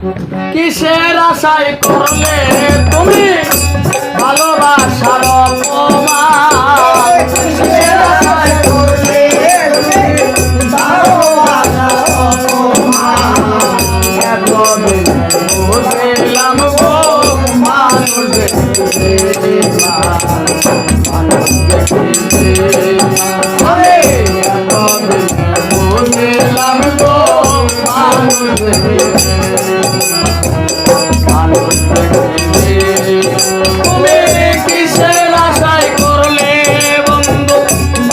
কিসের আশায় করলে তুমি ভালোবাসার অপমান? কিসের আশায় করলে তুমি ভালোবাসার অপমান? এতদিন বুঝলাম গো মানুষ দেখিবে মানুষ দেখিবে এতদিন বুঝলাম গো মানুষ দেখিবে তুমি কিসের আশায় করলে বন্ধু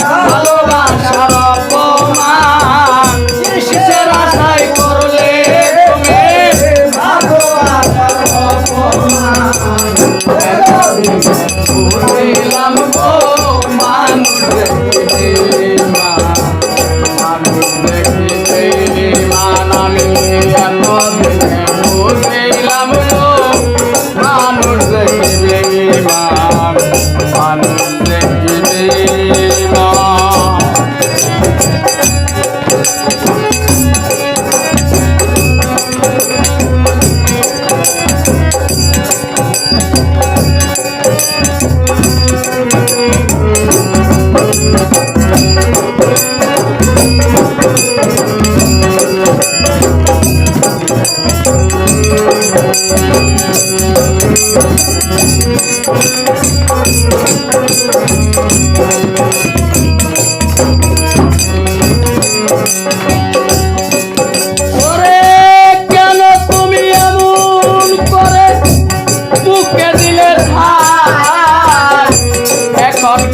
ভালোবাসার অপমান? কিসের আশায় করলে তুমি ভালোবাসার অপমান? বুঝলাম গো মানুষ দেখিবে মানুষ দেখিবে মান আমি এতদিন বুঝলাম গো মানুষ দেখিবে মানুষ দেখিবে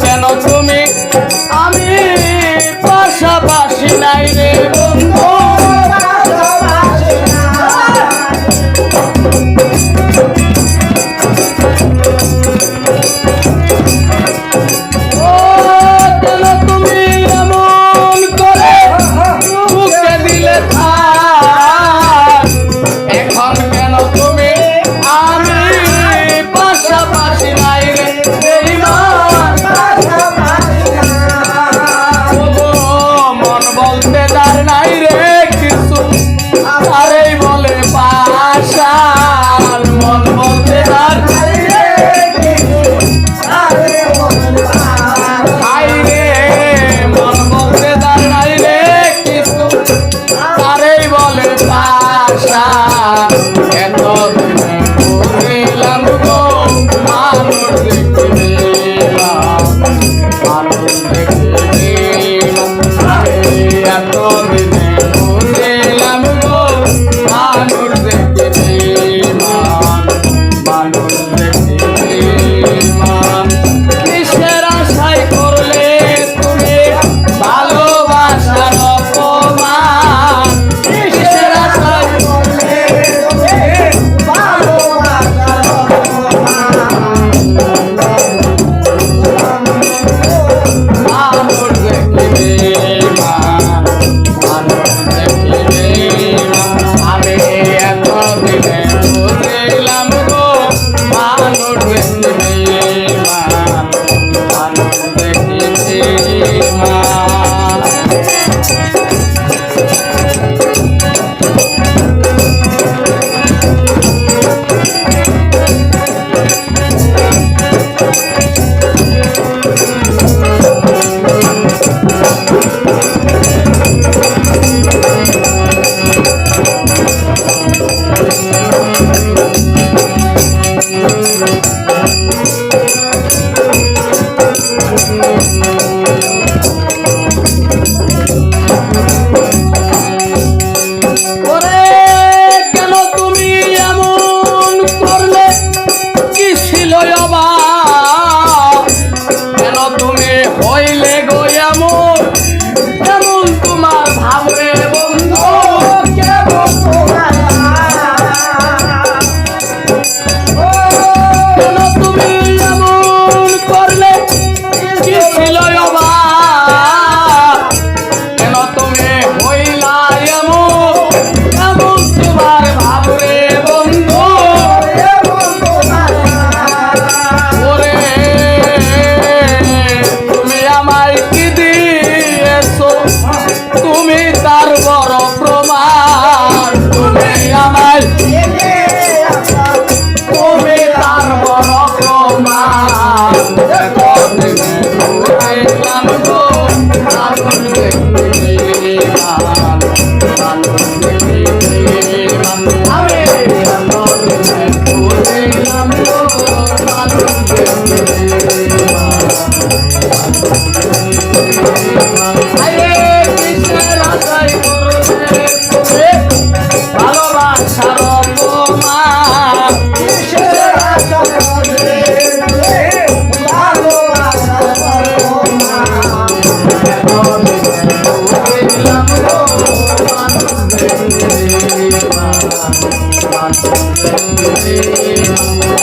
কেন তুমি আমি পাশাপাশি নাই রে বন্ধু কেন তুমি এমন করে বুকে দিলে থাক এখন কেন তুমি আমি পাশাপাশি নাই রে বলতে যার নাই রে কিছু আরেই বলে পাশার মন বলতে যার নাই রে কিছু আরে বলে হাই রে মন বলতে যার নাই রে কিছু আরেই বলে পাশার এতদিন বুঝলাম গো মানুষ দেখিবে মানুষ দেখিবে এতদিনে বুঝলাম গো মানুষ দেখিবে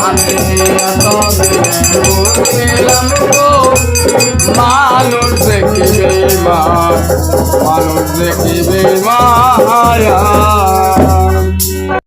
আমি এত বুঝলাম গো মানুষ দেখিবে মা মানুষ দেখিবে মায়া